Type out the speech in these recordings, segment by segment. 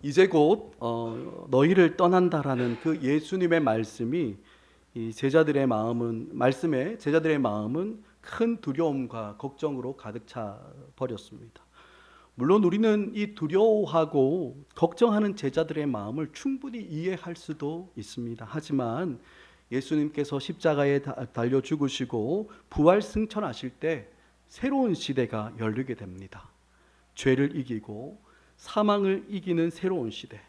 이제 곧 너희를 떠난다라는 그 예수님의 말씀이 이 제자들의 마음은 큰 두려움과 걱정으로 가득 차 버렸습니다. 물론 우리는 이 두려워하고 걱정하는 제자들의 마음을 충분히 이해할 수도 있습니다. 하지만 예수님께서 십자가에 달려 죽으시고 부활 승천하실 때 새로운 시대가 열리게 됩니다. 죄를 이기고 사망을 이기는 새로운 시대,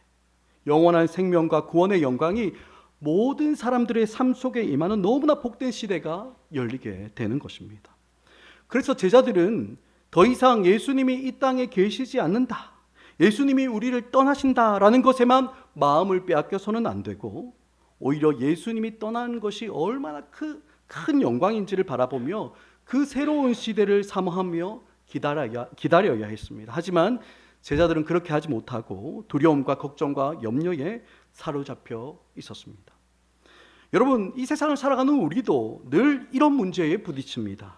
영원한 생명과 구원의 영광이 모든 사람들의 삶 속에 임하는 너무나 복된 시대가 열리게 되는 것입니다. 그래서 제자들은 더 이상 예수님이 이 땅에 계시지 않는다, 예수님이 우리를 떠나신다라는 것에만 마음을 빼앗겨서는 안 되고, 오히려 예수님이 떠나는 것이 얼마나 큰 영광인지를 바라보며 그 새로운 시대를 사모하며 기다려야 했습니다. 하지만 제자들은 그렇게 하지 못하고 두려움과 걱정과 염려에 사로잡혀 있었습니다. 여러분, 이 세상을 살아가는 우리도 늘 이런 문제에 부딪힙니다.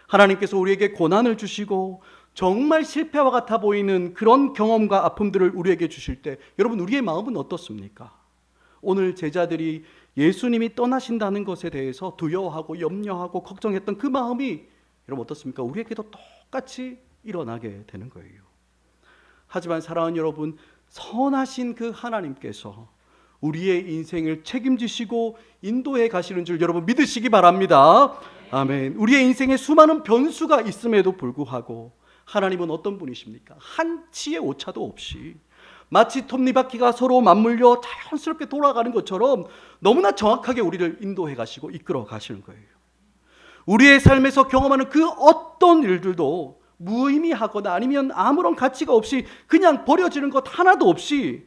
하나님께서 우리에게 고난을 주시고 정말 실패와 같아 보이는 그런 경험과 아픔들을 우리에게 주실 때 여러분, 우리의 마음은 어떻습니까? 오늘 제자들이 예수님이 떠나신다는 것에 대해서 두려워하고 염려하고 걱정했던 그 마음이 여러분 어떻습니까? 우리에게도 똑같이 일어나게 되는 거예요. 하지만 사랑하는 여러분, 선하신 그 하나님께서 우리의 인생을 책임지시고 인도해 가시는 줄 여러분 믿으시기 바랍니다. 아멘. 우리의 인생에 수많은 변수가 있음에도 불구하고 하나님은 어떤 분이십니까? 한치의 오차도 없이 마치 톱니바퀴가 서로 맞물려 자연스럽게 돌아가는 것처럼 너무나 정확하게 우리를 인도해 가시고 이끌어 가시는 거예요. 우리의 삶에서 경험하는 그 어떤 일들도 무의미하거나 아니면 아무런 가치가 없이 그냥 버려지는 것 하나도 없이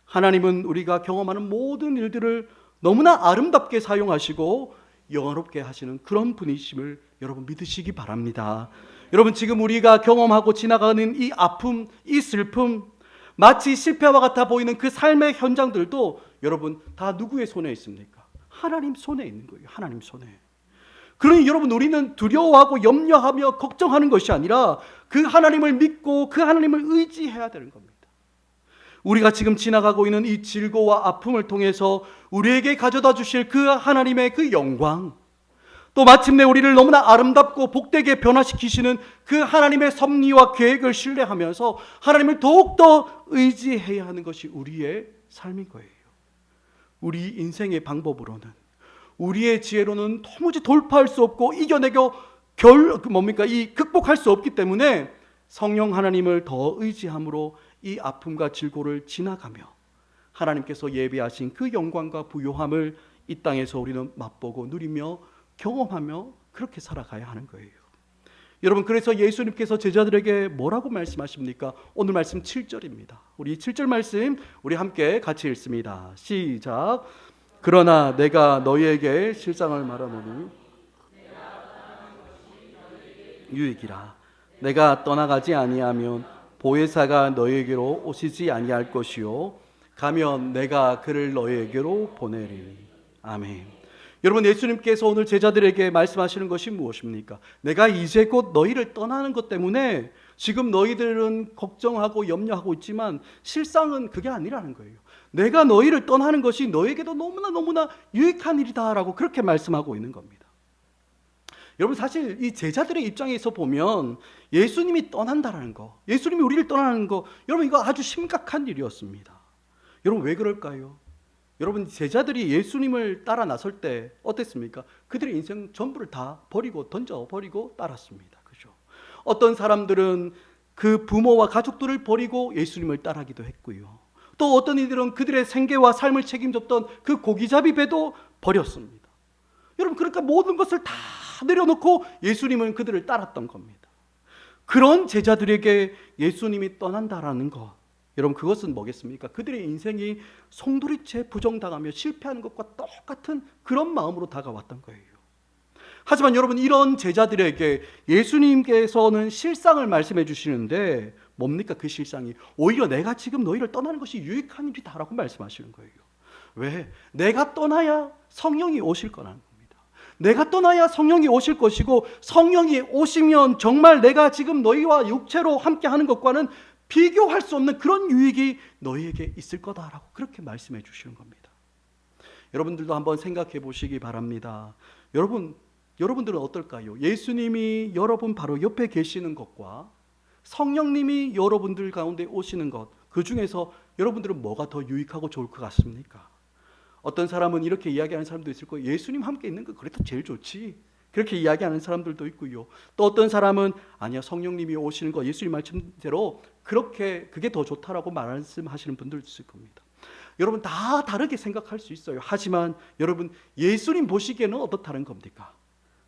하나님은 우리가 경험하는 모든 일들을 너무나 아름답게 사용하시고 영화롭게 하시는 그런 분이심을 여러분 믿으시기 바랍니다. 여러분, 지금 우리가 경험하고 지나가는 이 아픔, 이 슬픔, 마치 실패와 같아 보이는 그 삶의 현장들도 여러분 다 누구의 손에 있습니까? 하나님 손에 있는 거예요. 하나님 손에. 그러니 여러분, 우리는 두려워하고 염려하며 걱정하는 것이 아니라 그 하나님을 믿고 그 하나님을 의지해야 되는 겁니다. 우리가 지금 지나가고 있는 이 질고와 아픔을 통해서 우리에게 가져다 주실 그 하나님의 그 영광, 또 마침내 우리를 너무나 아름답고 복되게 변화시키시는 그 하나님의 섭리와 계획을 신뢰하면서 하나님을 더욱더 의지해야 하는 것이 우리의 삶인 거예요. 우리 인생의 방법으로는, 우리의 지혜로는 도무지 돌파할 수 없고 이겨내고 극복할 수 없기 때문에 성령 하나님을 더 의지함으로 이 아픔과 질고를 지나가며 하나님께서 예비하신 그 영광과 부요함을 이 땅에서 우리는 맛보고 누리며 경험하며 그렇게 살아가야 하는 거예요. 여러분, 그래서 예수님께서 제자들에게 뭐라고 말씀하십니까? 오늘 말씀 7절입니다. 우리 7절 말씀 우리 함께 같이 읽습니다. 시작. 그러나 내가 너희에게 실상을 말하노니 유익이라. 내가 떠나가지 아니하면 보혜사가 너희에게로 오시지 아니할 것이요 가면 내가 그를 너희에게로 보내리니. 아멘. 여러분, 예수님께서 오늘 제자들에게 말씀하시는 것이 무엇입니까? 내가 이제 곧 너희를 떠나는 것 때문에 지금 너희들은 걱정하고 염려하고 있지만 실상은 그게 아니라는 거예요. 내가 너희를 떠나는 것이 너에게도 너무나 유익한 일이다라고 그렇게 말씀하고 있는 겁니다. 여러분, 사실 이 제자들의 입장에서 보면 예수님이 떠난다라는 거, 예수님이 우리를 떠나는 거, 여러분 이거 아주 심각한 일이었습니다. 여러분, 왜 그럴까요? 여러분, 제자들이 예수님을 따라 나설 때 어땠습니까? 그들의 인생 전부를 다 버리고 던져버리고 따랐습니다. 그죠? 어떤 사람들은 그 부모와 가족들을 버리고 예수님을 따르기도 했고요. 또 어떤 이들은 그들의 생계와 삶을 책임졌던 그 고기잡이 배도 버렸습니다. 여러분, 그러니까 모든 것을 다 내려놓고 예수님은 그들을 따랐던 겁니다. 그런 제자들에게 예수님이 떠난다라는 것, 여러분 그것은 뭐겠습니까? 그들의 인생이 송두리째 부정당하며 실패하는 것과 똑같은 그런 마음으로 다가왔던 거예요. 하지만 여러분, 이런 제자들에게 예수님께서는 실상을 말씀해 주시는데 뭡니까? 그 실상이 오히려 내가 지금 너희를 떠나는 것이 유익한 일이다라고 말씀하시는 거예요. 왜? 내가 떠나야 성령이 오실 거라는 겁니다. 내가 떠나야 성령이 오실 것이고, 성령이 오시면 정말 내가 지금 너희와 육체로 함께하는 것과는 비교할 수 없는 그런 유익이 너희에게 있을 거다라고 그렇게 말씀해 주시는 겁니다. 여러분들도 한번 생각해 보시기 바랍니다. 여러분들은 어떨까요? 예수님이 여러분 바로 옆에 계시는 것과 성령님이 여러분들 가운데 오시는 것, 그 중에서 여러분들은 뭐가 더 유익하고 좋을 것 같습니까? 어떤 사람은 이렇게 이야기하는 사람도 있을 거예요. 예수님 함께 있는 거 그래도 제일 좋지. 그렇게 이야기하는 사람들도 있고요. 또 어떤 사람은 아니야, 성령님이 오시는 거 예수님 말씀대로 그게 더 좋다라고 말씀하시는 분들도 있을 겁니다. 여러분 다 다르게 생각할 수 있어요. 하지만 여러분 예수님 보시기에는 어떻다는 겁니까?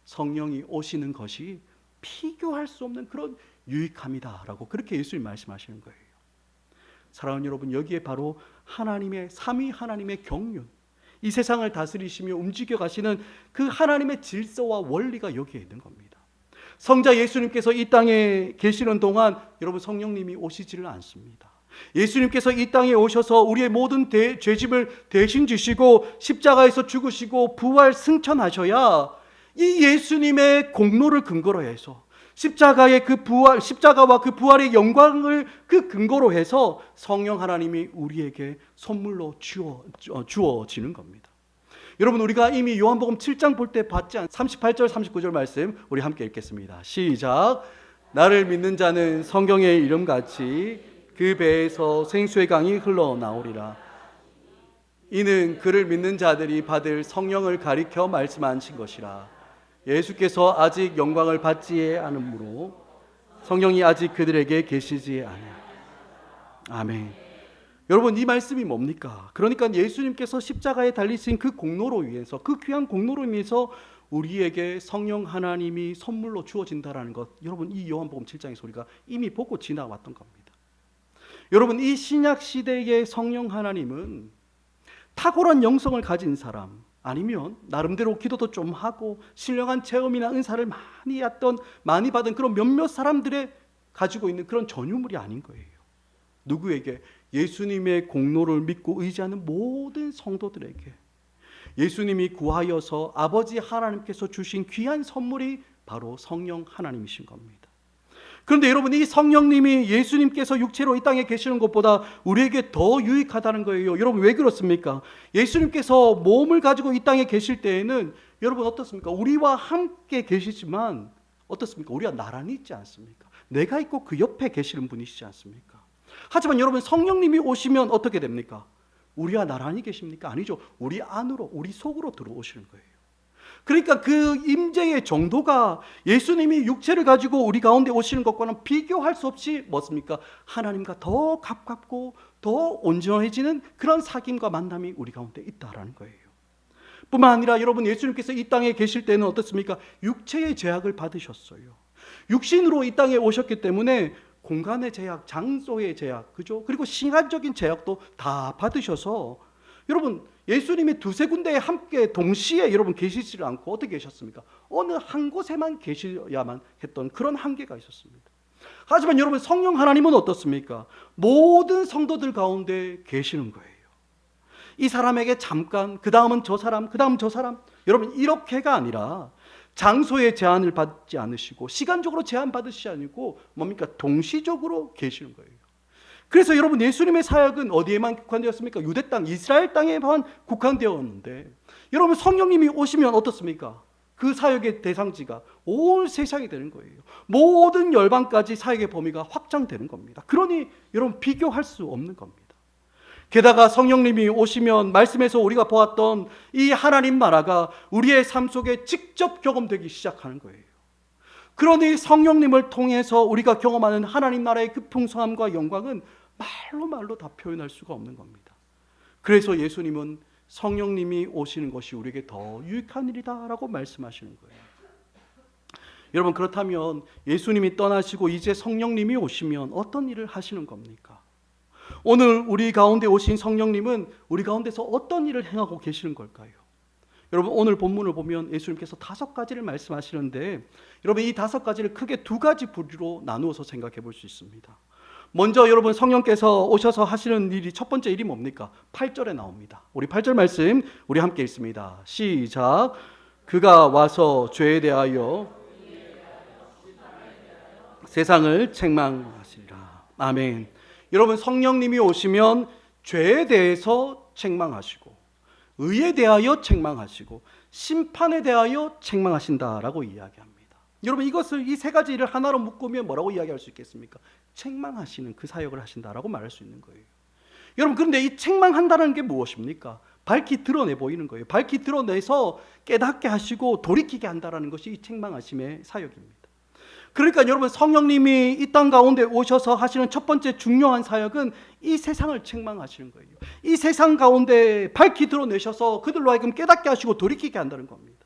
성령이 오시는 것이 비교할 수 없는 그런 유익함이다라고 그렇게 예수님 말씀하시는 거예요. 사랑하는 여러분, 여기에 바로 하나님의 삼위 하나님의 경륜, 이 세상을 다스리시며 움직여 가시는 그 하나님의 질서와 원리가 여기에 있는 겁니다. 성자 예수님께서 이 땅에 계시는 동안 여러분 성령님이 오시지를 않습니다. 예수님께서 이 땅에 오셔서 우리의 모든 죄짐을 대신 지시고 십자가에서 죽으시고 부활 승천하셔야 이 예수님의 공로를 근거로 해서 십자가와 그 부활의 영광을 그 근거로 해서 성령 하나님이 우리에게 선물로 주어지는 겁니다. 여러분 우리가 이미 요한복음 7장 볼 때 봤지 않 38절 39절 말씀 우리 함께 읽겠습니다. 시작. 나를 믿는 자는 성경의 이름같이 그 배에서 생수의 강이 흘러나오리라. 이는 그를 믿는 자들이 받을 성령을 가리켜 말씀하신 것이라. 예수께서 아직 영광을 받지 않으므로 성령이 아직 그들에게 계시지 않아요. 아멘. 여러분 이 말씀이 뭡니까? 그러니까 예수님께서 십자가에 달리신 그 공로로 인해서, 그 귀한 공로로 인해서 우리에게 성령 하나님이 선물로 주어진다라는 것, 여러분 이 요한복음 7장에서 우리가 이미 보고 지나왔던 겁니다. 여러분 이 신약 시대의 성령 하나님은 탁월한 영성을 가진 사람, 아니면 나름대로 기도도 좀 하고 신령한 체험이나 은사를 많이 받은 그런 몇몇 사람들의 가지고 있는 그런 전유물이 아닌 거예요. 누구에게? 예수님의 공로를 믿고 의지하는 모든 성도들에게 예수님이 구하여서 아버지 하나님께서 주신 귀한 선물이 바로 성령 하나님이신 겁니다. 그런데 여러분 이 성령님이 예수님께서 육체로 이 땅에 계시는 것보다 우리에게 더 유익하다는 거예요. 여러분 왜 그렇습니까? 예수님께서 몸을 가지고 이 땅에 계실 때에는 여러분 어떻습니까? 우리와 함께 계시지만 어떻습니까? 우리가 나란히 있지 않습니까? 내가 있고 그 옆에 계시는 분이시지 않습니까? 하지만 여러분 성령님이 오시면 어떻게 됩니까? 우리와 나란히 계십니까? 아니죠. 우리 안으로, 우리 속으로 들어오시는 거예요. 그러니까 그 임재의 정도가 예수님이 육체를 가지고 우리 가운데 오시는 것과는 비교할 수 없이 뭐습니까? 하나님과 더 가깝고 더 온전해지는 그런 사귐과 만남이 우리 가운데 있다라는 거예요. 뿐만 아니라 여러분 예수님께서 이 땅에 계실 때는 어떻습니까? 육체의 제약을 받으셨어요. 육신으로 이 땅에 오셨기 때문에 공간의 제약, 장소의 제약, 그죠? 그리고 시간적인 제약도 다 받으셔서 여러분 예수님이 두세 군데에 함께 동시에 여러분 계시지를 않고 어떻게 계셨습니까? 어느 한 곳에만 계셔야만 했던 그런 한계가 있었습니다. 하지만 여러분 성령 하나님은 어떻습니까? 모든 성도들 가운데 계시는 거예요. 이 사람에게 잠깐, 그 다음은 저 사람, 그 다음 저 사람, 여러분 이렇게가 아니라 장소의 제한을 받지 않으시고 시간적으로 제한받으시지 않고 뭡니까? 동시적으로 계시는 거예요. 그래서 여러분 예수님의 사역은 어디에만 국한되었습니까? 유대 땅, 이스라엘 땅에만 국한되었는데 여러분 성령님이 오시면 어떻습니까? 그 사역의 대상지가 온 세상이 되는 거예요. 모든 열방까지 사역의 범위가 확장되는 겁니다. 그러니 여러분 비교할 수 없는 겁니다. 게다가 성령님이 오시면 말씀에서 우리가 보았던 이 하나님 나라가 우리의 삶 속에 직접 경험되기 시작하는 거예요. 그러니 성령님을 통해서 우리가 경험하는 하나님 나라의 그 풍성함과 영광은 말로 다 표현할 수가 없는 겁니다. 그래서 예수님은 성령님이 오시는 것이 우리에게 더 유익한 일이다라고 말씀하시는 거예요. 여러분 그렇다면 예수님이 떠나시고 이제 성령님이 오시면 어떤 일을 하시는 겁니까? 오늘 우리 가운데 오신 성령님은 우리 가운데서 어떤 일을 행하고 계시는 걸까요? 여러분 오늘 본문을 보면 예수님께서 5가지를 말씀하시는데 여러분 이 5가지를 크게 2가지 부류로 나누어서 생각해 볼 수 있습니다. 먼저 여러분 성령께서 오셔서 하시는 일이 첫 번째 일이 뭡니까? 8절에 나옵니다. 우리 8절 말씀 우리 함께 읽습니다. 시작. 그가 와서 죄에 대하여 세상을 책망하시리라. 아멘. 여러분, 성령님이 오시면 죄에 대해서 책망하시고, 의에 대하여 책망하시고, 심판에 대하여 책망하신다라고 이야기합니다. 여러분, 이것을 이 세 가지 일을 하나로 묶으면 뭐라고 이야기할 수 있겠습니까? 책망하시는 그 사역을 하신다라고 말할 수 있는 거예요. 여러분, 그런데 이 책망한다는 게 무엇입니까? 밝히 드러내 보이는 거예요. 밝히 드러내서 깨닫게 하시고 돌이키게 한다는 것이 이 책망하심의 사역입니다. 그러니까 여러분, 성령님이 이 땅 가운데 오셔서 하시는 첫 번째 중요한 사역은 이 세상을 책망하시는 거예요. 이 세상 가운데 밝히 드러내셔서 그들로 하여금 깨닫게 하시고 돌이키게 한다는 겁니다.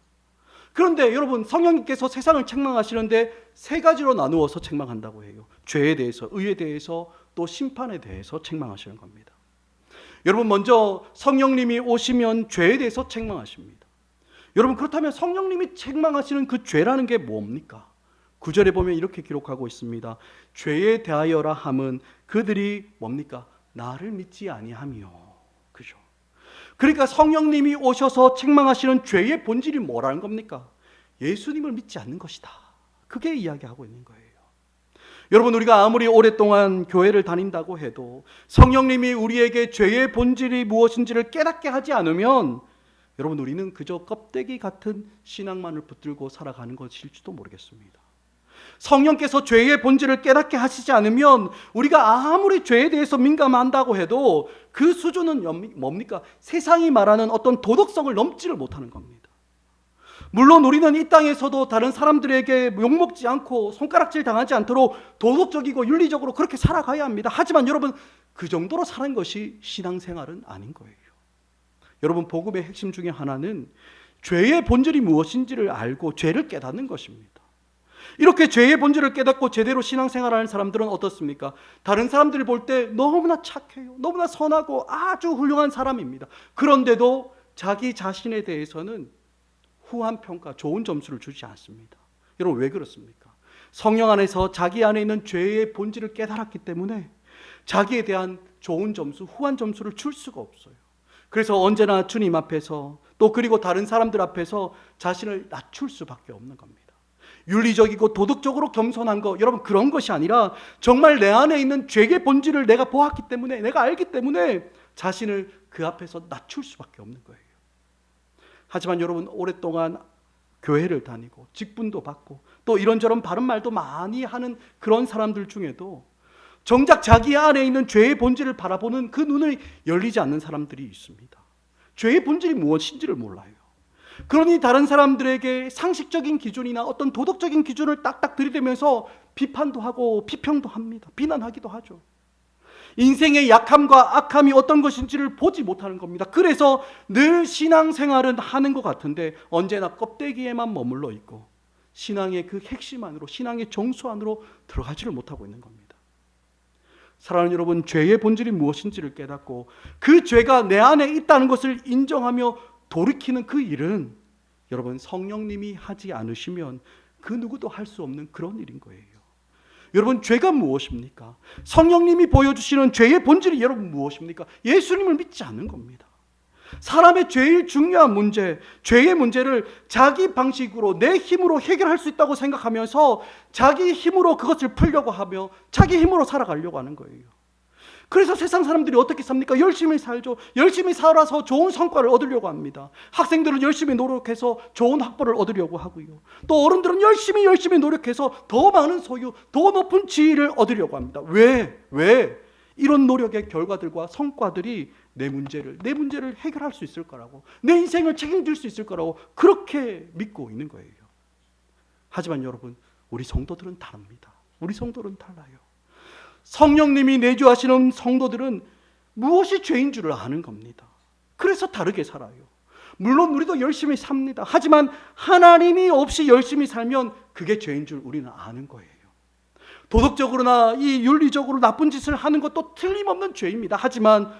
그런데 여러분, 성령님께서 세상을 책망하시는데 세 가지로 나누어서 책망한다고 해요. 죄에 대해서, 의에 대해서, 또 심판에 대해서 책망하시는 겁니다. 여러분, 먼저 성령님이 오시면 죄에 대해서 책망하십니다. 여러분, 그렇다면 성령님이 책망하시는 그 죄라는 게 뭡니까? 9절에 보면 이렇게 기록하고 있습니다. 죄에 대하여라 함은 그들이 뭡니까? 나를 믿지 아니하며. 그죠? 그러니까 성령님이 오셔서 책망하시는 죄의 본질이 뭐라는 겁니까? 예수님을 믿지 않는 것이다. 그게 이야기하고 있는 거예요. 여러분, 우리가 아무리 오랫동안 교회를 다닌다고 해도 성령님이 우리에게 죄의 본질이 무엇인지를 깨닫게 하지 않으면 여러분, 우리는 그저 껍데기 같은 신앙만을 붙들고 살아가는 것일지도 모르겠습니다. 성령께서 죄의 본질을 깨닫게 하시지 않으면 우리가 아무리 죄에 대해서 민감한다고 해도 그 수준은 뭡니까? 세상이 말하는 어떤 도덕성을 넘지를 못하는 겁니다. 물론 우리는 이 땅에서도 다른 사람들에게 욕먹지 않고 손가락질 당하지 않도록 도덕적이고 윤리적으로 그렇게 살아가야 합니다. 하지만 여러분, 그 정도로 사는 것이 신앙생활은 아닌 거예요. 여러분, 복음의 핵심 중에 하나는 죄의 본질이 무엇인지를 알고 죄를 깨닫는 것입니다. 이렇게 죄의 본질을 깨닫고 제대로 신앙생활하는 사람들은 어떻습니까? 다른 사람들을 볼 때 너무나 착해요. 너무나 선하고 아주 훌륭한 사람입니다. 그런데도 자기 자신에 대해서는 후한 평가, 좋은 점수를 주지 않습니다. 여러분, 왜 그렇습니까? 성령 안에서 자기 안에 있는 죄의 본질을 깨달았기 때문에 자기에 대한 좋은 점수, 후한 점수를 줄 수가 없어요. 그래서 언제나 주님 앞에서 또 그리고 다른 사람들 앞에서 자신을 낮출 수밖에 없는 겁니다. 윤리적이고 도덕적으로 겸손한 거, 여러분, 그런 것이 아니라 정말 내 안에 있는 죄의 본질을 내가 보았기 때문에, 내가 알기 때문에 자신을 그 앞에서 낮출 수밖에 없는 거예요. 하지만 여러분, 오랫동안 교회를 다니고 직분도 받고 또 이런저런 바른 말도 많이 하는 그런 사람들 중에도 정작 자기 안에 있는 죄의 본질을 바라보는 그 눈이 열리지 않는 사람들이 있습니다. 죄의 본질이 무엇인지를 몰라요. 그러니 다른 사람들에게 상식적인 기준이나 어떤 도덕적인 기준을 딱딱 들이대면서 비판도 하고 비평도 합니다. 비난하기도 하죠. 인생의 약함과 악함이 어떤 것인지를 보지 못하는 겁니다. 그래서 늘 신앙생활은 하는 것 같은데 언제나 껍데기에만 머물러 있고 신앙의 그 핵심 안으로, 신앙의 정수 안으로 들어가지를 못하고 있는 겁니다. 사랑하는 여러분, 죄의 본질이 무엇인지를 깨닫고 그 죄가 내 안에 있다는 것을 인정하며 돌이키는 그 일은 여러분, 성령님이 하지 않으시면 그 누구도 할 수 없는 그런 일인 거예요. 여러분, 죄가 무엇입니까? 성령님이 보여주시는 죄의 본질이 여러분 무엇입니까? 예수님을 믿지 않는 겁니다. 사람의 제일 중요한 문제, 죄의 문제를 자기 방식으로 내 힘으로 해결할 수 있다고 생각하면서 자기 힘으로 그것을 풀려고 하며 자기 힘으로 살아가려고 하는 거예요. 그래서 세상 사람들이 어떻게 삽니까? 열심히 살죠. 열심히 살아서 좋은 성과를 얻으려고 합니다. 학생들은 열심히 노력해서 좋은 학벌을 얻으려고 하고요. 또 어른들은 열심히 노력해서 더 많은 소유, 더 높은 지위를 얻으려고 합니다. 왜? 이런 노력의 결과들과 성과들이 내 문제를 해결할 수 있을 거라고, 내 인생을 책임질 수 있을 거라고 그렇게 믿고 있는 거예요. 하지만 여러분, 우리 성도들은 다릅니다. 우리 성도들은 달라요. 성령님이 내주하시는 성도들은 무엇이 죄인 줄을 아는 겁니다. 그래서 다르게 살아요. 물론 우리도 열심히 삽니다. 하지만 하나님이 없이 열심히 살면 그게 죄인 줄 우리는 아는 거예요. 도덕적으로나 이 윤리적으로 나쁜 짓을 하는 것도 틀림없는 죄입니다. 하지만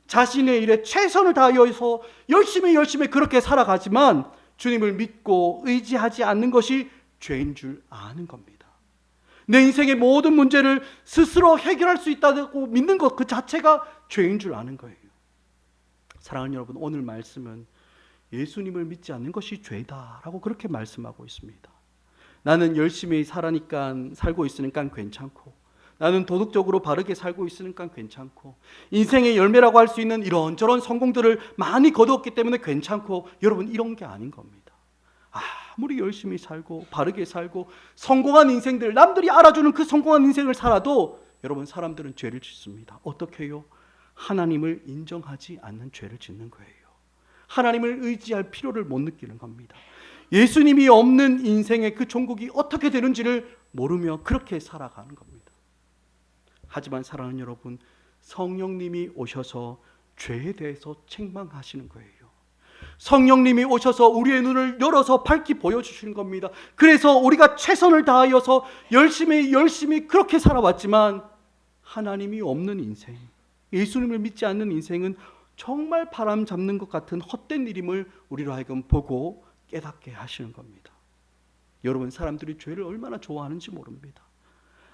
자신의 일에 최선을 다하여서 열심히 그렇게 살아가지만 주님을 믿고 의지하지 않는 것이 죄인 줄 아는 겁니다. 내 인생의 모든 문제를 스스로 해결할 수 있다고 믿는 것 그 자체가 죄인 줄 아는 거예요. 사랑하는 여러분, 오늘 말씀은 예수님을 믿지 않는 것이 죄다라고 그렇게 말씀하고 있습니다. 나는 열심히 살고 있으니까 괜찮고 나는 도덕적으로 바르게 살고 있으니까 괜찮고, 인생의 열매라고 할 수 있는 이런저런 성공들을 많이 거두었기 때문에 괜찮고, 여러분 이런 게 아닌 겁니다. 아무리 열심히 살고 바르게 살고 성공한 인생들, 남들이 알아주는 그 성공한 인생을 살아도 여러분 사람들은 죄를 짓습니다. 어떻게 해요? 하나님을 인정하지 않는 죄를 짓는 거예요. 하나님을 의지할 필요를 못 느끼는 겁니다. 예수님이 없는 인생의 그 종국이 어떻게 되는지를 모르며 그렇게 살아가는 겁니다. 하지만 사랑하는 여러분, 성령님이 오셔서 죄에 대해서 책망하시는 거예요. 성령님이 오셔서 우리의 눈을 열어서 밝히 보여주시는 겁니다. 그래서 우리가 최선을 다하여서 열심히 그렇게 살아왔지만 하나님이 없는 인생, 예수님을 믿지 않는 인생은 정말 바람 잡는 것 같은 헛된 일임을 우리로 하여금 보고 깨닫게 하시는 겁니다. 여러분, 사람들이 죄를 얼마나 좋아하는지 모릅니다.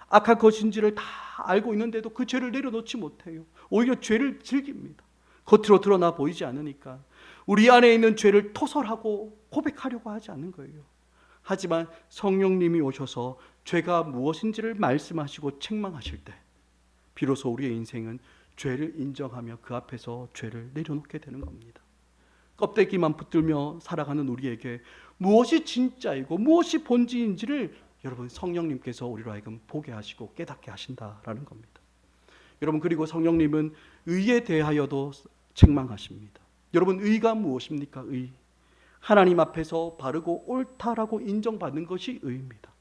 악한 것인지를 다 알고 있는데도 그 죄를 내려놓지 못해요. 오히려 죄를 즐깁니다. 겉으로 드러나 보이지 않으니까 우리 안에 있는 죄를 토설하고 고백하려고 하지 않는 거예요. 하지만 성령님이 오셔서 죄가 무엇인지를 말씀하시고 책망하실 때 비로소 우리의 인생은 죄를 인정하며 그 앞에서 죄를 내려놓게 되는 겁니다. 껍데기만 붙들며 살아가는 우리에게 무엇이 진짜이고 무엇이 본질인지를 여러분 성령님께서 우리로 하여금 보게 하시고 깨닫게 하신다라는 겁니다. 여러분, 그리고 성령님은 의에 대하여도 책망하십니다. 여러분, 의가 무엇입니까? 의. 하나님 앞에서 바르고 옳다라고 인정받는 것이 의입니다.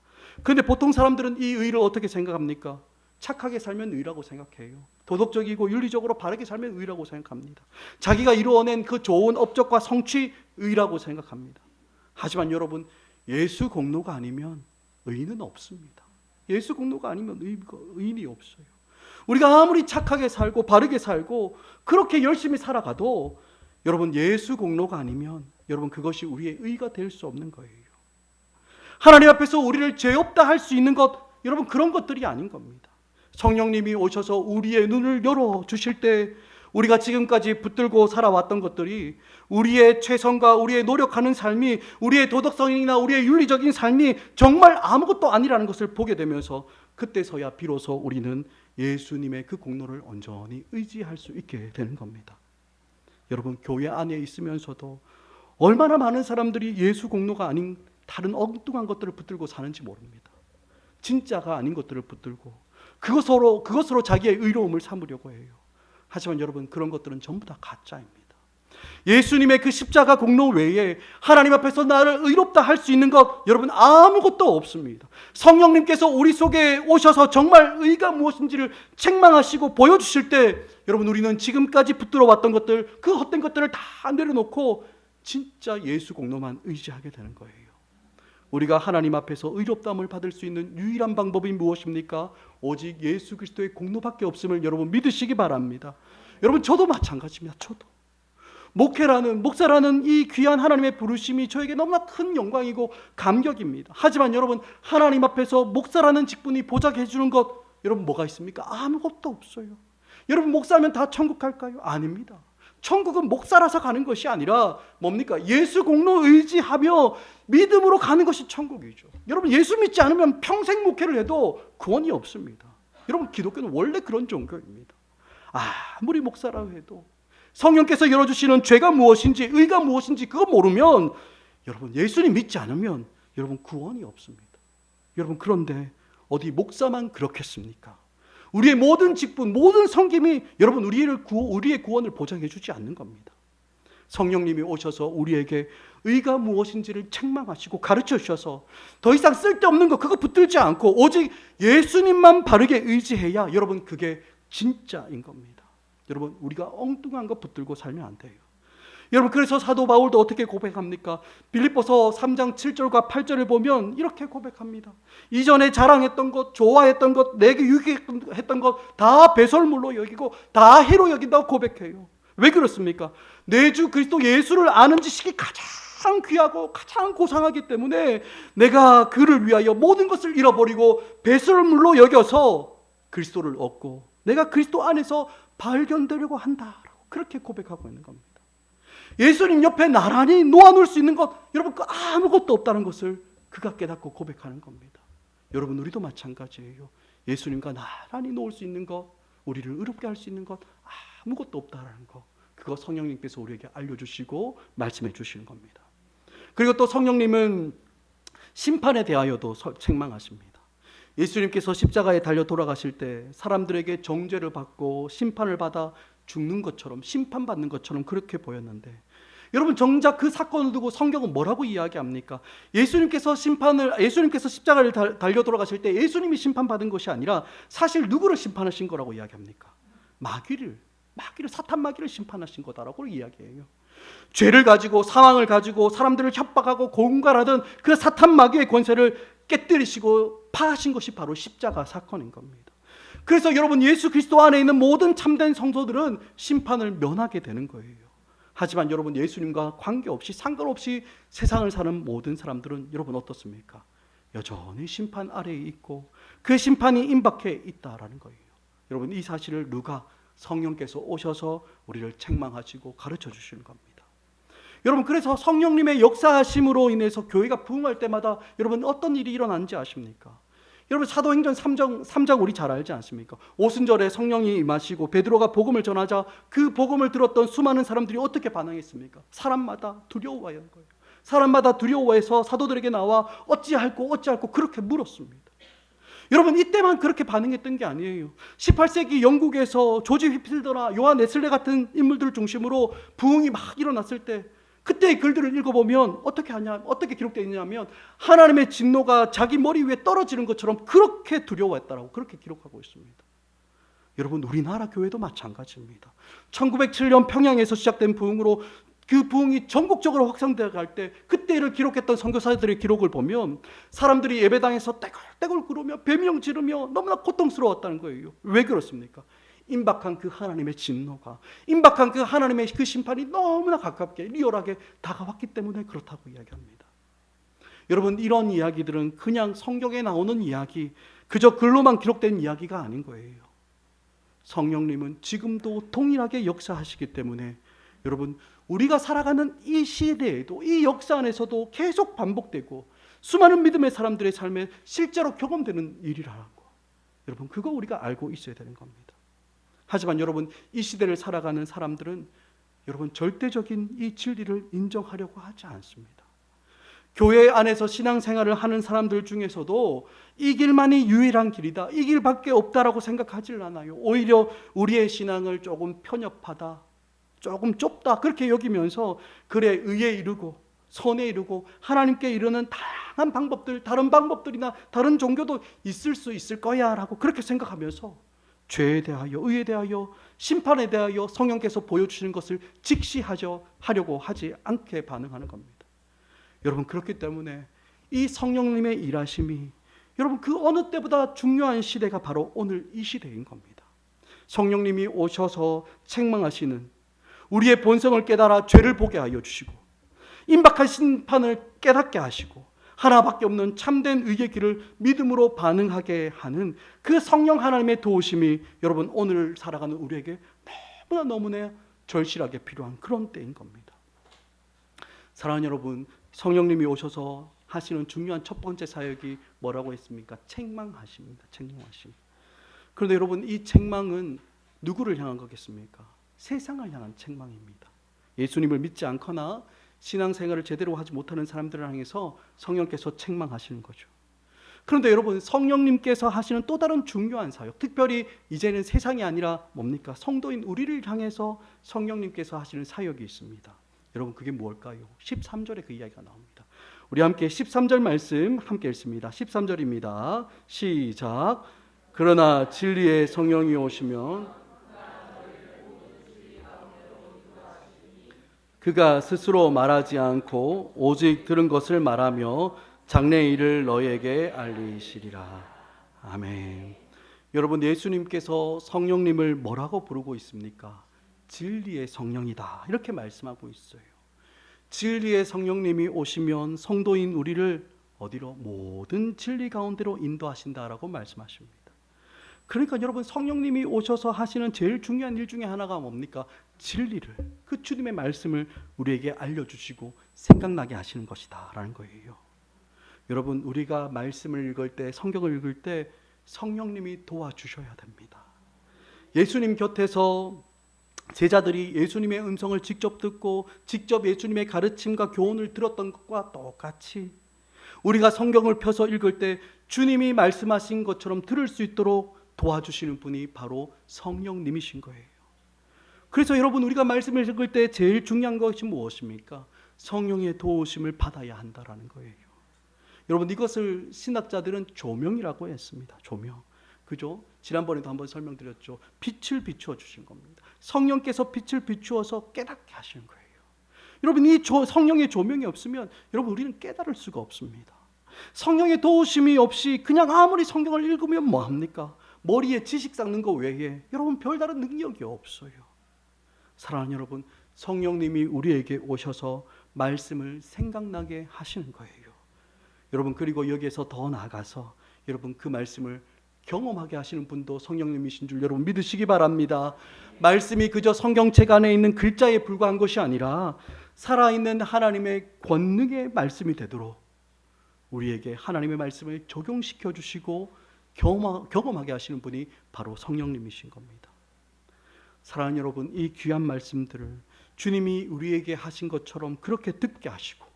그런데 보통 사람들은 이 의를 어떻게 생각합니까? 착하게 살면 의라고 생각해요. 도덕적이고 윤리적으로 바르게 살면 의라고 생각합니다. 자기가 이루어낸 그 좋은 업적과 성취 의라고 생각합니다. 하지만 여러분, 예수 공로가 아니면 의는 없습니다. 예수 공로가 아니면 의인이 없어요. 우리가 아무리 착하게 살고 바르게 살고 그렇게 열심히 살아가도 여러분 예수 공로가 아니면 여러분 그것이 우리의 의가 될 수 없는 거예요. 하나님 앞에서 우리를 죄 없다 할 수 있는 것, 여러분 그런 것들이 아닌 겁니다. 성령님이 오셔서 우리의 눈을 열어주실 때 우리가 지금까지 붙들고 살아왔던 것들이 우리의 최선과 우리의 노력하는 삶이 우리의 도덕성이나 우리의 윤리적인 삶이 정말 아무것도 아니라는 것을 보게 되면서 그때서야 비로소 우리는 예수님의 그 공로를 온전히 의지할 수 있게 되는 겁니다. 여러분, 교회 안에 있으면서도 얼마나 많은 사람들이 예수 공로가 아닌 다른 엉뚱한 것들을 붙들고 사는지 모릅니다. 진짜가 아닌 것들을 붙들고 그것으로 자기의 의로움을 삼으려고 해요. 하지만 여러분, 그런 것들은 전부 다 가짜입니다. 예수님의 그 십자가 공로 외에 하나님 앞에서 나를 의롭다 할 수 있는 것, 여러분 아무것도 없습니다. 성령님께서 우리 속에 오셔서 정말 의가 무엇인지를 책망하시고 보여주실 때 여러분 우리는 지금까지 붙들어 왔던 것들, 그 헛된 것들을 다 내려놓고 진짜 예수 공로만 의지하게 되는 거예요. 우리가 하나님 앞에서 의롭다함을 받을 수 있는 유일한 방법이 무엇입니까? 오직 예수 그리스도의 공로밖에 없음을 여러분 믿으시기 바랍니다. 여러분, 저도 마찬가지입니다. 저도 목사라는 이 귀한 하나님의 부르심이 저에게 너무나 큰 영광이고 감격입니다. 하지만 여러분, 하나님 앞에서 목사라는 직분이 보장해 주는 것, 여러분 뭐가 있습니까? 아무것도 없어요. 여러분, 목사면 다 천국 갈까요? 아닙니다. 천국은 목사라서 가는 것이 아니라 뭡니까? 예수 공로 의지하며 믿음으로 가는 것이 천국이죠. 여러분, 예수 믿지 않으면 평생 목회를 해도 구원이 없습니다. 여러분, 기독교는 원래 그런 종교입니다. 아무리 목사라고 해도 성령께서 열어주시는 죄가 무엇인지 의가 무엇인지 그거 모르면 여러분 예수님 믿지 않으면 여러분 구원이 없습니다. 여러분, 그런데 어디 목사만 그렇겠습니까? 우리의 모든 직분, 모든 섬김이 여러분 우리의 구원을 보장해 주지 않는 겁니다. 성령님이 오셔서 우리에게 의가 무엇인지를 책망하시고 가르쳐 주셔서 더 이상 쓸데없는 거 그거 붙들지 않고 오직 예수님만 바르게 의지해야 여러분 그게 진짜인 겁니다. 여러분, 우리가 엉뚱한 거 붙들고 살면 안 돼요. 여러분, 그래서 사도 바울도 어떻게 고백합니까? 빌립보서 3장 7절과 8절을 보면 이렇게 고백합니다. 이전에 자랑했던 것, 좋아했던 것, 내게 유익했던 것 다 배설물로 여기고 다 해로 여긴다고 고백해요. 왜 그렇습니까? 내 주 그리스도 예수를 아는 지식이 가장 귀하고 가장 고상하기 때문에 내가 그를 위하여 모든 것을 잃어버리고 배설물로 여겨서 그리스도를 얻고 내가 그리스도 안에서 발견되려고 한다라고 그렇게 고백하고 있는 겁니다. 예수님 옆에 나란히 놓아놓을 수 있는 것, 여러분 그 아무것도 없다는 것을 그가 깨닫고 고백하는 겁니다. 여러분, 우리도 마찬가지예요. 예수님과 나란히 놓을 수 있는 것, 우리를 의롭게 할 수 있는 것 아무것도 없다라는 것, 그거 성령님께서 우리에게 알려주시고 말씀해 주시는 겁니다. 그리고 또 성령님은 심판에 대하여도 책망하십니다. 예수님께서 십자가에 달려 돌아가실 때 사람들에게 정죄를 받고 심판을 받아 죽는 것처럼, 심판받는 것처럼 그렇게 보였는데, 여러분, 정작 그 사건을 두고 성경은 뭐라고 이야기합니까? 예수님께서 십자가를 달려 돌아가실 때 예수님이 심판받은 것이 아니라 사실 누구를 심판하신 거라고 이야기합니까? 마귀를, 사탄 마귀를 심판하신 거다라고 이야기해요. 죄를 가지고, 상황을 가지고 사람들을 협박하고 공갈하던 그 사탄 마귀의 권세를 깨뜨리시고 파하신 것이 바로 십자가 사건인 겁니다. 그래서 여러분, 예수 그리스도 안에 있는 모든 참된 성도들은 심판을 면하게 되는 거예요. 하지만 여러분, 예수님과 관계없이, 상관없이 세상을 사는 모든 사람들은 여러분 어떻습니까? 여전히 심판 아래에 있고 그 심판이 임박해 있다라는 거예요. 여러분, 이 사실을 누가? 성령께서 오셔서 우리를 책망하시고 가르쳐 주시는 겁니다. 여러분, 그래서 성령님의 역사하심으로 인해서 교회가 부흥할 때마다 여러분 어떤 일이 일어나는지 아십니까? 여러분, 사도행전 3장 우리 잘 알지 않습니까? 오순절에 성령이 임하시고 베드로가 복음을 전하자 그 복음을 들었던 수많은 사람들이 어떻게 반응했습니까? 사람마다 두려워하는 거예요. 사람마다 두려워해서 사도들에게 나와 어찌할꼬 그렇게 물었습니다. 여러분, 이때만 그렇게 반응했던 게 아니에요. 18세기 영국에서 조지 휘필더나 요한 웨슬레 같은 인물들을 중심으로 부흥이 막 일어났을 때, 그때의 글들을 읽어보면 어떻게 기록되어 있냐면 하나님의 진노가 자기 머리 위에 떨어지는 것처럼 그렇게 두려워했다라고 그렇게 기록하고 있습니다. 여러분, 우리나라 교회도 마찬가지입니다. 1907년 평양에서 시작된 부흥으로 그 부흥이 전국적으로 확산되어 갈 때 그때를 기록했던 선교사들의 기록을 보면 사람들이 예배당에서 떼굴떼굴 구르며 배명 지르며 너무나 고통스러웠다는 거예요. 왜 그렇습니까? 임박한 그 하나님의 진노가, 임박한 그 하나님의 그 심판이 너무나 가깝게, 리얼하게 다가왔기 때문에 그렇다고 이야기합니다. 여러분, 이런 이야기들은 그냥 성경에 나오는 이야기, 그저 글로만 기록된 이야기가 아닌 거예요. 성령님은 지금도 동일하게 역사하시기 때문에 여러분, 우리가 살아가는 이 시대에도, 이 역사 안에서도 계속 반복되고 수많은 믿음의 사람들의 삶에 실제로 경험되는 일이라는 거, 여러분, 그거 우리가 알고 있어야 되는 겁니다. 하지만 여러분, 이 시대를 살아가는 사람들은 여러분 절대적인 이 진리를 인정하려고 하지 않습니다. 교회 안에서 신앙생활을 하는 사람들 중에서도 이 길만이 유일한 길이다, 이 길밖에 없다라고 생각하질 않아요. 오히려 우리의 신앙을 조금 편협하다, 조금 좁다 그렇게 여기면서 그래, 의에 이르고 선에 이르고 하나님께 이르는 다양한 방법들, 다른 방법들이나 다른 종교도 있을 수 있을 거야 라고 그렇게 생각하면서 죄에 대하여, 의에 대하여, 심판에 대하여 성령께서 보여주시는 것을 직시하려고 하지 않게 반응하는 겁니다. 여러분, 그렇기 때문에 이 성령님의 일하심이 여러분 그 어느 때보다 중요한 시대가 바로 오늘 이 시대인 겁니다. 성령님이 오셔서 책망하시는, 우리의 본성을 깨달아 죄를 보게 하여 주시고 임박한 심판을 깨닫게 하시고 하나밖에 없는 참된 의의 길을 믿음으로 반응하게 하는 그 성령 하나님의 도우심이 여러분 오늘 살아가는 우리에게 너무나 절실하게 필요한 그런 때인 겁니다. 사랑하는 여러분, 성령님이 오셔서 하시는 중요한 첫 번째 사역이 뭐라고 했습니까? 책망하십니다. 책망하심. 그런데 여러분, 이 책망은 누구를 향한 거겠습니까? 세상을 향한 책망입니다. 예수님을 믿지 않거나 신앙생활을 제대로 하지 못하는 사람들을 향해서 성령께서 책망하시는 거죠. 그런데 여러분, 성령님께서 하시는 또 다른 중요한 사역, 특별히 이제는 세상이 아니라 뭡니까? 성도인 우리를 향해서 성령님께서 하시는 사역이 있습니다. 여러분, 그게 뭘까요? 13절에 그 이야기가 나옵니다. 우리 함께 13절 말씀 함께 읽습니다. 13절입니다. 시작. 그러나 진리의 성령이 오시면 그가 스스로 말하지 않고 오직 들은 것을 말하며 장래의 일을 너희에게 알리시리라. 아멘. 여러분, 예수님께서 성령님을 뭐라고 부르고 있습니까? 진리의 성령이다, 이렇게 말씀하고 있어요. 진리의 성령님이 오시면 성도인 우리를 어디로? 모든 진리 가운데로 인도하신다라고 말씀하십니다. 그러니까 여러분, 성령님이 오셔서 하시는 제일 중요한 일 중에 하나가 뭡니까? 진리를, 그 주님의 말씀을 우리에게 알려주시고 생각나게 하시는 것이다 라는 거예요. 여러분, 우리가 말씀을 읽을 때, 성경을 읽을 때 성령님이 도와주셔야 됩니다. 예수님 곁에서 제자들이 예수님의 음성을 직접 듣고 직접 예수님의 가르침과 교훈을 들었던 것과 똑같이 우리가 성경을 펴서 읽을 때 주님이 말씀하신 것처럼 들을 수 있도록 도와주시는 분이 바로 성령님이신 거예요. 그래서 여러분, 우리가 말씀을 읽을 때 제일 중요한 것이 무엇입니까? 성령의 도우심을 받아야 한다라는 거예요. 여러분, 이것을 신학자들은 조명이라고 했습니다. 조명. 그죠? 지난번에도 한번 설명드렸죠. 빛을 비추어 주신 겁니다. 성령께서 빛을 비추어서 깨닫게 하시는 거예요. 여러분, 이 성령의 조명이 없으면 여러분, 우리는 깨달을 수가 없습니다. 성령의 도우심이 없이 그냥 아무리 성경을 읽으면 뭐합니까? 머리에 지식 쌓는 거 외에 여러분, 별다른 능력이 없어요. 사랑하는 여러분, 성령님이 우리에게 오셔서 말씀을 생각나게 하시는 거예요. 여러분, 그리고 여기에서 더 나아가서 여러분, 그 말씀을 경험하게 하시는 분도 성령님이신 줄 여러분 믿으시기 바랍니다. 말씀이 그저 성경책 안에 있는 글자에 불과한 것이 아니라 살아있는 하나님의 권능의 말씀이 되도록 우리에게 하나님의 말씀을 적용시켜 주시고 경험하게 하시는 분이 바로 성령님이신 겁니다. 사랑하는 여러분, 이 귀한 말씀들을 주님이 우리에게 하신 것처럼 그렇게 듣게 하시고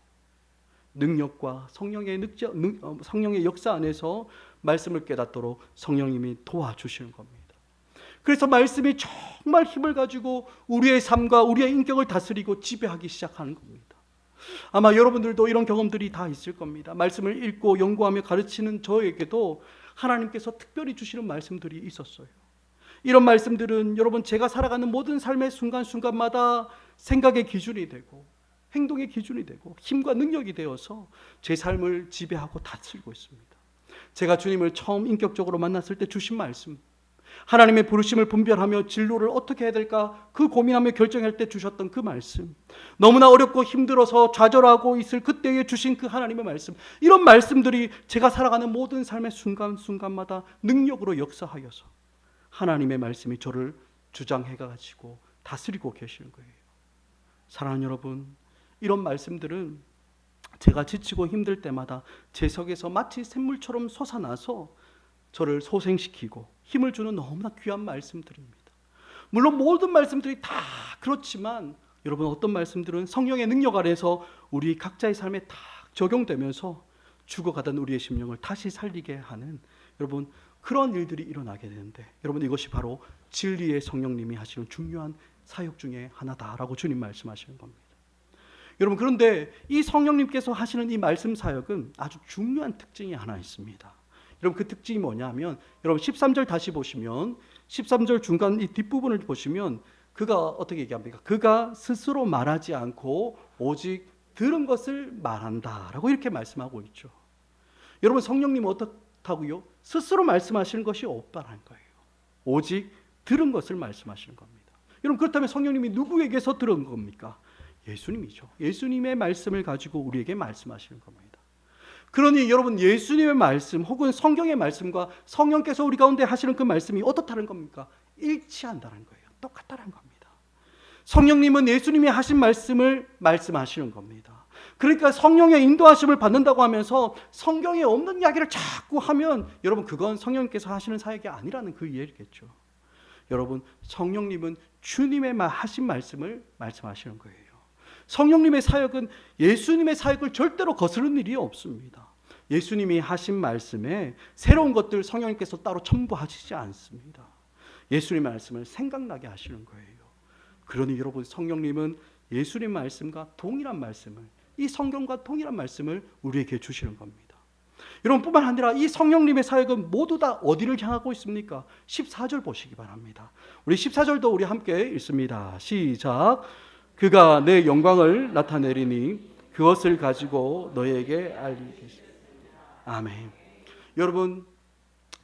능력과 성령의 역사 안에서 말씀을 깨닫도록 성령님이 도와주시는 겁니다. 그래서 말씀이 정말 힘을 가지고 우리의 삶과 우리의 인격을 다스리고 지배하기 시작하는 겁니다. 아마 여러분들도 이런 경험들이 다 있을 겁니다. 말씀을 읽고 연구하며 가르치는 저에게도 하나님께서 특별히 주시는 말씀들이 있었어요. 이런 말씀들은 여러분, 제가 살아가는 모든 삶의 순간순간마다 생각의 기준이 되고 행동의 기준이 되고 힘과 능력이 되어서 제 삶을 지배하고 다스리고 있습니다. 제가 주님을 처음 인격적으로 만났을 때 주신 말씀, 하나님의 부르심을 분별하며 진로를 어떻게 해야 될까 그 고민하며 결정할 때 주셨던 그 말씀, 너무나 어렵고 힘들어서 좌절하고 있을 그때에 주신 그 하나님의 말씀, 이런 말씀들이 제가 살아가는 모든 삶의 순간순간마다 능력으로 역사하여서 하나님의 말씀이 저를 주장해가지고 다스리고 계시는 거예요. 사랑하는 여러분, 이런 말씀들은 제가 지치고 힘들 때마다 제 속에서 마치 샘물처럼 솟아나서 저를 소생시키고 힘을 주는 너무나 귀한 말씀들입니다. 물론 모든 말씀들이 다 그렇지만 여러분, 어떤 말씀들은 성령의 능력 아래서 우리 각자의 삶에 다 적용되면서 죽어가던 우리의 심령을 다시 살리게 하는 여러분, 그런 일들이 일어나게 되는데 여러분, 이것이 바로 진리의 성령님이 하시는 중요한 사역 중에 하나다라고 주님 말씀하시는 겁니다. 여러분, 그런데 이 성령님께서 하시는 이 말씀 사역은 아주 중요한 특징이 하나 있습니다. 여러분, 그 특징이 뭐냐면 여러분 13절 다시 보시면 13절 중간 이 뒷부분을 보시면 그가 어떻게 얘기합니까? 그가 스스로 말하지 않고 오직 들은 것을 말한다라고 이렇게 말씀하고 있죠. 여러분, 성령님은 어떻다고요? 스스로 말씀하시는 것이 없다라는 거예요. 오직 들은 것을 말씀하시는 겁니다. 여러분, 그렇다면 성령님이 누구에게서 들은 겁니까? 예수님이죠. 예수님의 말씀을 가지고 우리에게 말씀하시는 겁니다. 그러니 여러분, 예수님의 말씀 혹은 성경의 말씀과 성령께서 우리 가운데 하시는 그 말씀이 어떻다는 겁니까? 일치한다는 거예요. 똑같다는 겁니다. 성령님은 예수님이 하신 말씀을 말씀하시는 겁니다. 그러니까 성령의 인도하심을 받는다고 하면서 성경에 없는 이야기를 자꾸 하면 여러분, 그건 성령께서 하시는 사역이 아니라는 그 이해겠죠. 여러분, 성령님은 주님의 하신 말씀을 말씀하시는 거예요. 성령님의 사역은 예수님의 사역을 절대로 거스르는 일이 없습니다. 예수님이 하신 말씀에 새로운 것들 성령님께서 따로 첨부하시지 않습니다. 예수님의 말씀을 생각나게 하시는 거예요. 그러니 여러분, 성령님은 예수님 말씀과 동일한 말씀을, 이 성경과 동일한 말씀을 우리에게 주시는 겁니다. 여러분, 뿐만 아니라 이 성령님의 사역은 모두 다 어디를 향하고 있습니까? 14절 보시기 바랍니다. 우리 14절도 우리 함께 읽습니다. 시작. 그가 내 영광을 나타내리니 그것을 가지고 너에게 알리겠습니다. 아멘. 여러분,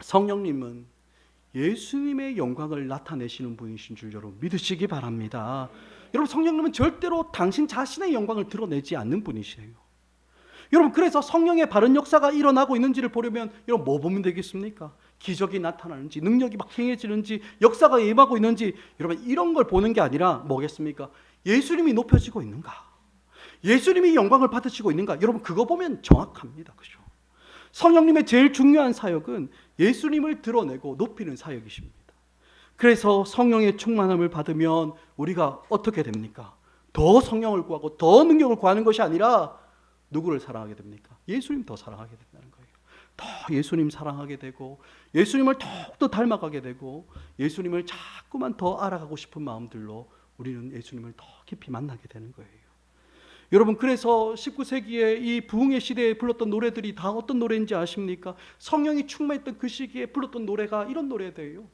성령님은 예수님의 영광을 나타내시는 분이신 줄 여러분 믿으시기 바랍니다. 여러분, 성령님은 절대로 당신 자신의 영광을 드러내지 않는 분이세요. 여러분, 그래서 성령의 바른 역사가 일어나고 있는지를 보려면 여러분 뭐 보면 되겠습니까? 기적이 나타나는지, 능력이 막 행해지는지, 역사가 임하고 있는지, 여러분 이런 걸 보는 게 아니라 뭐겠습니까? 예수님이 높여지고 있는가? 예수님이 영광을 받으시고 있는가? 여러분, 그거 보면 정확합니다. 그죠? 성령님의 제일 중요한 사역은 예수님을 드러내고 높이는 사역이십니다. 그래서 성령의 충만함을 받으면 우리가 어떻게 됩니까? 더 성령을 구하고 더 능력을 구하는 것이 아니라 누구를 사랑하게 됩니까? 예수님 더 사랑하게 된다는 거예요. 더 예수님 사랑하게 되고 예수님을 더욱더 닮아가게 되고 예수님을 자꾸만 더 알아가고 싶은 마음들로 우리는 예수님을 더 깊이 만나게 되는 거예요. 여러분, 그래서 19세기에 이 부흥의 시대에 불렀던 노래들이 다 어떤 노래인지 아십니까? 성령이 충만했던 그 시기에 불렀던 노래가 이런 노래들이에요.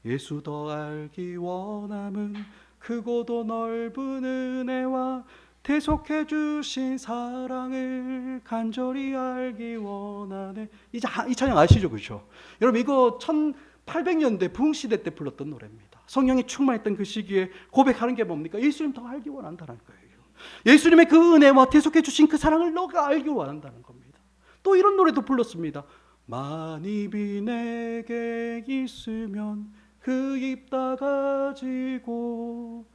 예수 더 알기 원함은 크고도 넓은 은혜와 대속해 주신 사랑을 간절히 알기 원하네. 이 찬양 아시죠? 그렇죠? 여러분, 이거 1800년대 부흥시대 때 불렀던 노래입니다. 성령이 충만했던 그 시기에 고백하는 게 뭡니까? 예수님 더 알기 원한다는 거예요. 예수님의 그 은혜와 대속해 주신 그 사랑을 너가 알기 원한다는 겁니다. 또 이런 노래도 불렀습니다. 만입이 내게 있으면 그 입 다 가지고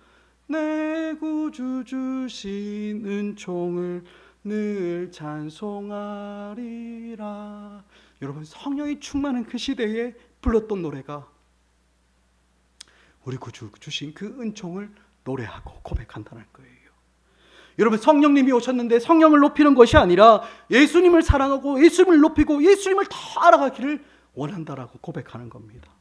내 구주 주신 은총을 늘 찬송하리라. 여러분, 성령이 충만한 그 시대에 불렀던 노래가 우리 구주 주신 그 은총을 노래하고 고백한다는 거예요. 여러분, 성령님이 오셨는데 성령을 높이는 것이 아니라 예수님을 사랑하고 예수님을 높이고 예수님을 더 알아가기를 원한다라고 고백하는 겁니다.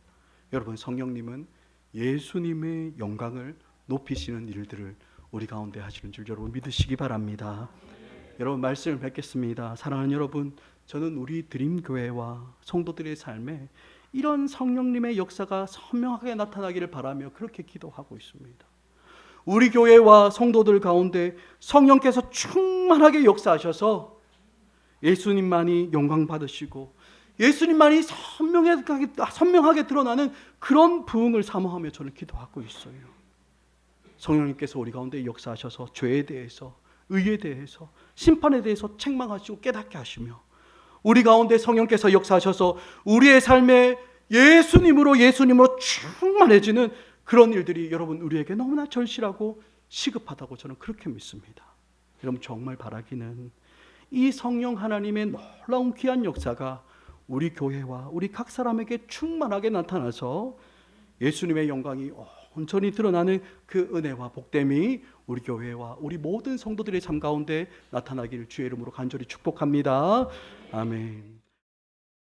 여러분, 성령님은 예수님의 영광을 높이시는 일들을 우리 가운데 하시는 줄 여러분 믿으시기 바랍니다. 여러분, 말씀을 뵙겠습니다. 사랑하는 여러분, 저는 우리 드림교회와 성도들의 삶에 이런 성령님의 역사가 선명하게 나타나기를 바라며 그렇게 기도하고 있습니다. 우리 교회와 성도들 가운데 성령께서 충만하게 역사하셔서 예수님만이 영광 받으시고 예수님만이 선명하게 드러나는 그런 부흥을 사모하며 저는 기도하고 있어요. 성령님께서 우리 가운데 역사하셔서 죄에 대해서, 의에 대해서, 심판에 대해서 책망하시고 깨닫게 하시며 우리 가운데 성령께서 역사하셔서 우리의 삶에 예수님으로 충만해지는 그런 일들이 여러분 우리에게 너무나 절실하고 시급하다고 저는 그렇게 믿습니다. 여러분, 정말 바라기는 이 성령 하나님의 놀라운 귀한 역사가 우리 교회와 우리 각 사람에게 충만하게 나타나서 예수님의 영광이 온전히 드러나는 그 은혜와 복됨이 우리 교회와 우리 모든 성도들의 삶 가운데 나타나기를 주의 이름으로 간절히 축복합니다. 아멘.